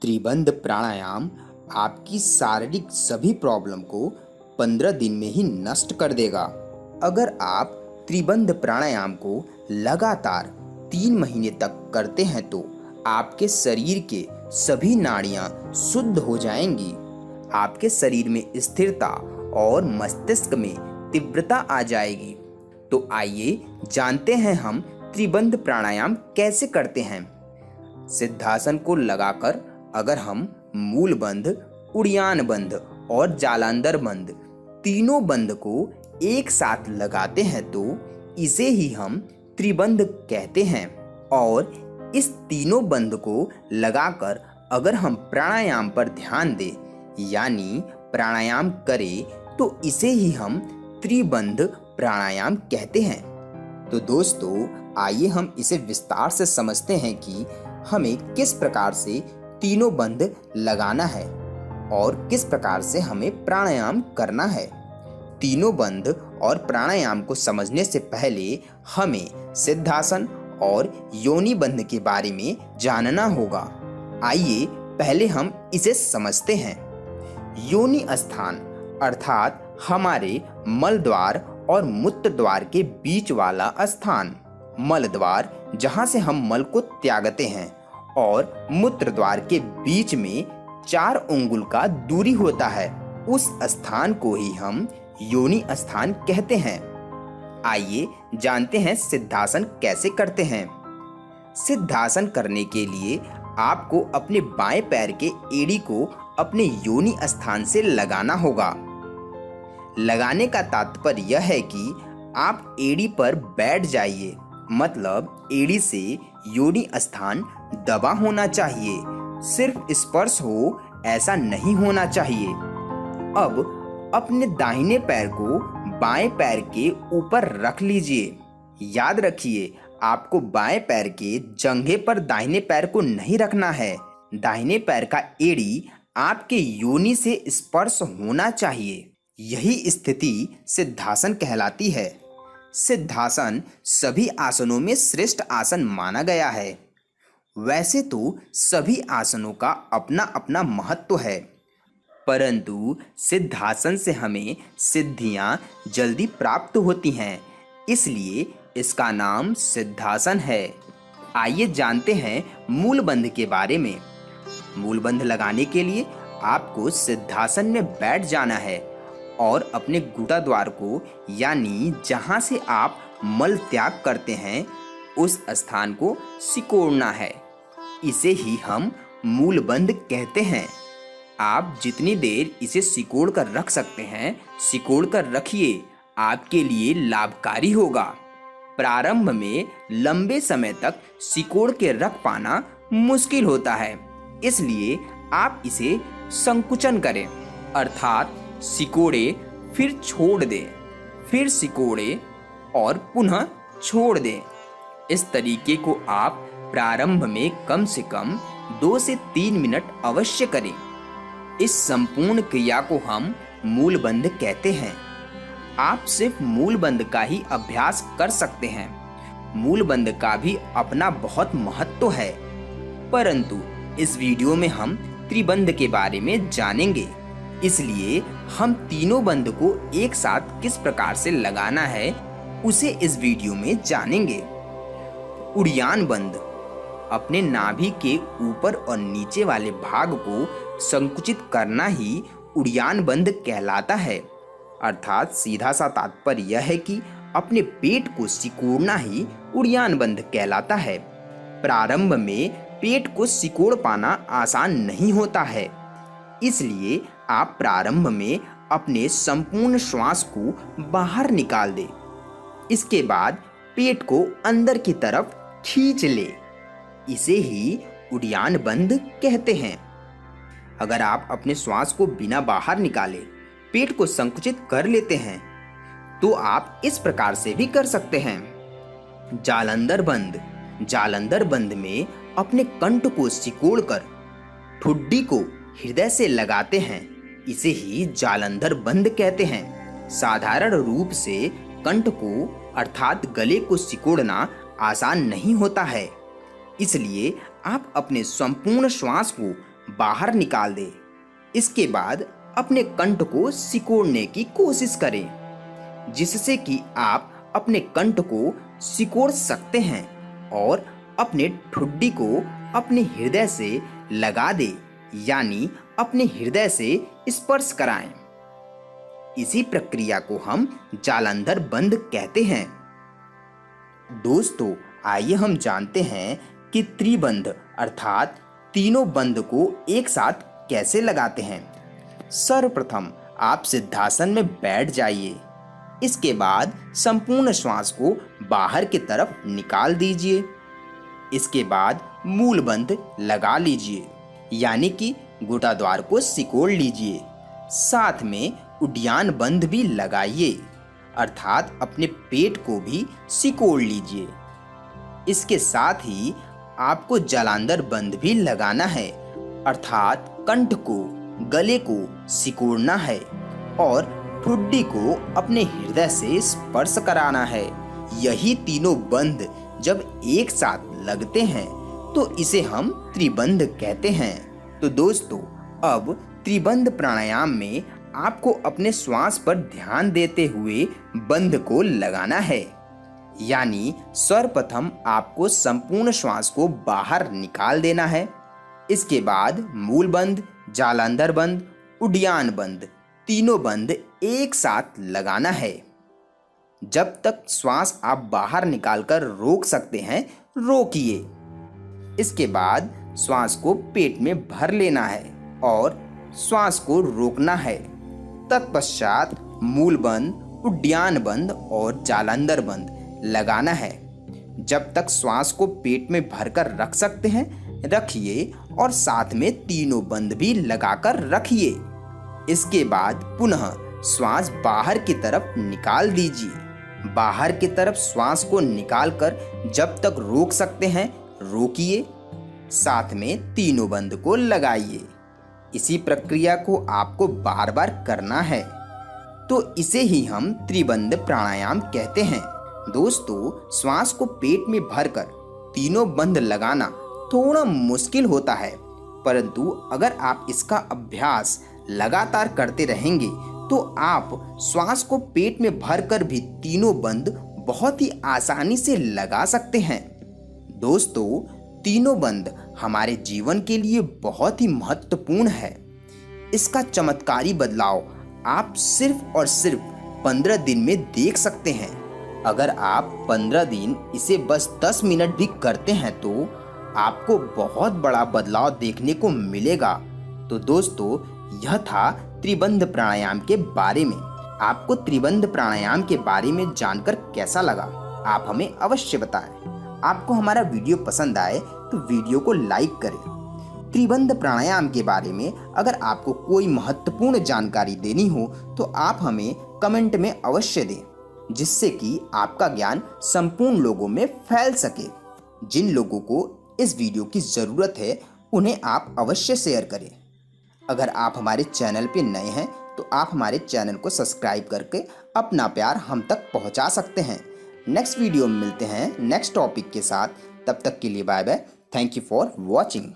त्रिबंध प्राणायाम आपकी शारीरिक सभी प्रॉब्लम को 15 दिन में ही नष्ट कर देगा। अगर आप त्रिबंध प्राणायाम को लगातार 3 महीने तक करते हैं तो आपके शरीर के सभी नाड़ियां शुद्ध हो जाएंगी, आपके शरीर में स्थिरता और मस्तिष्क में तीव्रता आ जाएगी। तो आइए जानते हैं हम त्रिबंध प्राणायाम कैसे करते हैं। सिद्धासन को लगाकर अगर हम मूल बंध, उड़ियान बंध और जालंधर बंध तीनों बंध को एक साथ लगाते हैं तो इसे ही हम त्रिबंध कहते हैं। और इस तीनों बंध को लगाकर अगर हम प्राणायाम पर ध्यान दें यानी प्राणायाम करें तो इसे ही हम त्रिबंध प्राणायाम कहते हैं। तो दोस्तों, आइए हम इसे विस्तार से समझते हैं कि हमें किस प्रकार से तीनों बंध लगाना है और किस प्रकार से हमें प्राणायाम करना है। तीनों बंध और प्राणायाम को समझने से पहले हमें सिद्धासन और योनि बंध के बारे में जानना होगा। आइए पहले हम इसे समझते हैं। योनि स्थान अर्थात हमारे मल द्वार और मूत्र द्वार के बीच वाला स्थान। मल द्वार जहाँ से हम मल को त्यागते हैं और मूत्र द्वार के बीच में 4 अंगुल का दूरी होता है, उस स्थान को ही हम योनि स्थान कहते हैं। आइए जानते हैं सिद्धासन कैसे करते हैं। सिद्धासन करने के लिए आपको अपने बाएं पैर के एड़ी को अपने योनि स्थान से लगाना होगा। लगाने का तात्पर्य यह है कि आप एड़ी पर बैठ जाइए, मतलब एड़ी से योनि स्थान दबा होना चाहिए, सिर्फ स्पर्श हो ऐसा नहीं होना चाहिए। अब अपने दाहिने पैर को बाएं पैर के ऊपर रख लीजिए। याद रखिए, आपको बाएं पैर के जंघे पर दाहिने पैर को नहीं रखना है। दाहिने पैर का एड़ी आपके योनि से स्पर्श होना चाहिए। यही स्थिति सिद्धासन कहलाती है। सिद्धासन सभी आसनों में श्रेष्ठ आसन माना गया है। वैसे तो सभी आसनों का अपना अपना महत्व है, परंतु सिद्धासन से हमें सिद्धियां जल्दी प्राप्त होती हैं, इसलिए इसका नाम सिद्धासन है। आइए जानते हैं मूल बंध के बारे में। मूल बंध लगाने के लिए आपको सिद्धासन में बैठ जाना है और अपने गुदा द्वार को यानी जहां से आप मल त्याग करते हैं उस स्थान को सिकोड़ना है। इसे ही हम मूल बंध कहते हैं। आप जितनी देर इसे सिकोड़ कर रख सकते हैं सिकोड़ कर रखिए, आपके लिए लाभकारी होगा। प्रारंभ में लंबे समय तक सिकोड़ के रख पाना मुश्किल होता है, इसलिए आप इसे संकुचन करें, अर्थात सिकोड़े फिर छोड़ दें, फिर सिकोड़े और पुनः छोड़ दें। इस तरीके को आप प्रारंभ में कम से कम 2 से 3 मिनट अवश्य करें। इस संपूर्ण क्रिया को हम मूल बंध कहते हैं। आप सिर्फ मूल बंध का ही अभ्यास कर सकते हैं। मूल बंध का भी अपना बहुत महत्व है, परंतु इस वीडियो में हम त्रिबंध के बारे में जानेंगे, इसलिए हम तीनों बंध को एक साथ किस प्रकार से लगाना है उसे इस वीडियो में जानेंगे। उड़ियान बंध अपने नाभि के ऊपर और नीचे वाले भाग को संकुचित करना ही उड़ियान बंध कहलाता है, अर्थात सीधा सा तात्पर्य यह है कि अपने पेट को सिकोड़ना ही उड़ियान बंध कहलाता है। प्रारंभ में पेट को सिकोड़ पाना आसान नहीं होता है, इसलिए आप प्रारंभ में अपने संपूर्ण श्वास को बाहर निकाल दें। इसके बाद पेट को अंदर की तरफ खींच ले, इसे ही उड़ियान बंध कहते हैं। अगर आप अपने श्वास को बिना बाहर निकाले पेट को संकुचित कर लेते हैं तो आप इस प्रकार से भी कर सकते हैं। जालंधर बंध। जालंधर बंध में अपने कंठ को सिकोड़कर ठुड्डी को हृदय से लगाते हैं, इसे ही जालंधर बंध कहते हैं। साधारण रूप से कंठ को अर्थात गले को सिकोड़ना आसान नहीं होता है, इसलिए आप अपने संपूर्ण श्वास को बाहर निकाल दें। इसके बाद अपने कंठ को सिकोड़ने की कोशिश करें, जिससे कि आप अपने कंठ को सिकोड़ सकते हैं और अपने ठुड्डी को अपने हृदय से लगा दें, यानी अपने हृदय से स्पर्श कराएं। इसी प्रक्रिया को हम जालंधर बंद कहते हैं। दोस्तों, आइए हम जानते हैं कि त्रिबंध अर्थात तीनों बंद को एक साथ कैसे लगाते हैं। सर्वप्रथम आप सिद्धासन में बैठ जाइए। इसके बाद संपूर्ण श्वास को बाहर की तरफ निकाल दीजिए। इसके बाद मूल बंद लगा लीजिए, यानी कि गुदाद्वार को सिकोड़ लीजिए। साथ में उड्डयन बंद भी लगाइए, अर्थात अपने पेट को भी सिकोड़ लीजिए। इसके साथ ही आपको जालंधर बंद भी लगाना है, अर्थात कंठ को, गले को सिकोड़ना है और ठुड्डी को अपने हृदय से स्पर्श कराना है। यही तीनों बंद जब एक साथ लगते हैं तो इसे हम त्रिबंध कहते हैं। तो दोस्तों, अब त्रिबंध प्राणायाम में आपको अपने श्वास पर ध्यान देते हुए बंध को लगाना है, यानी सर्वप्रथम आपको संपूर्ण श्वास को बाहर निकाल देना है। इसके बाद मूल बंद, जालंधर बंद, उड्डयन बंद, तीनों बंद एक साथ लगाना है। जब तक श्वास आप बाहर निकालकर रोक सकते हैं, रोकिए। इसके बाद श्वास को पेट में भर लेना है और श्वास को रोकना है। तत्पश्चात मूल बंद, उड्डयन बंद और जालंधर बंद लगाना है। जब तक श्वास को पेट में भरकर रख सकते हैं, रखिए और साथ में तीनों बंद भी लगाकर रखिए। इसके बाद पुनः श्वास बाहर की तरफ निकाल दीजिए। बाहर की तरफ श्वास को निकालकर जब तक रोक सकते हैं, रोकिए। साथ में तीनों बंद को लगाइए। इसी प्रक्रिया को आपको बार बार करना है। तो इसे ही हम त्रिबंध प्राणायाम कहते हैं। दोस्तों, श्वास को पेट में भरकर तीनों बंद लगाना थोड़ा मुश्किल होता है, परंतु अगर आप इसका अभ्यास लगातार करते रहेंगे तो आप श्वास को पेट में भरकर भी तीनों बंद बहुत ही आसानी से लगा सकते हैं। दोस्तों, तीनों बंद हमारे जीवन के लिए बहुत ही महत्वपूर्ण है। इसका चमत्कारी बदलाव आप सिर्फ और सिर्फ 15 दिन में देख सकते हैं। अगर आप 15 दिन इसे बस 10 मिनट भी करते हैं तो आपको बहुत बड़ा बदलाव देखने को मिलेगा। तो दोस्तों, यह था त्रिबंध प्राणायाम के बारे में। आपको त्रिबंध प्राणायाम के बारे में जानकर कैसा लगा, आप हमें अवश्य बताएं। आपको हमारा वीडियो पसंद आए तो वीडियो को लाइक करें। त्रिबंध प्राणायाम के बारे में अगर आपको कोई महत्वपूर्ण जानकारी देनी हो तो आप हमें कमेंट में अवश्य दें, जिससे कि आपका ज्ञान संपूर्ण लोगों में फैल सके। जिन लोगों को इस वीडियो की ज़रूरत है उन्हें आप अवश्य शेयर करें। अगर आप हमारे चैनल पे नए हैं तो आप हमारे चैनल को सब्सक्राइब करके अपना प्यार हम तक पहुंचा सकते हैं। नेक्स्ट वीडियो में मिलते हैं नेक्स्ट टॉपिक के साथ। तब तक के लिए bye bye. Thank you for watching.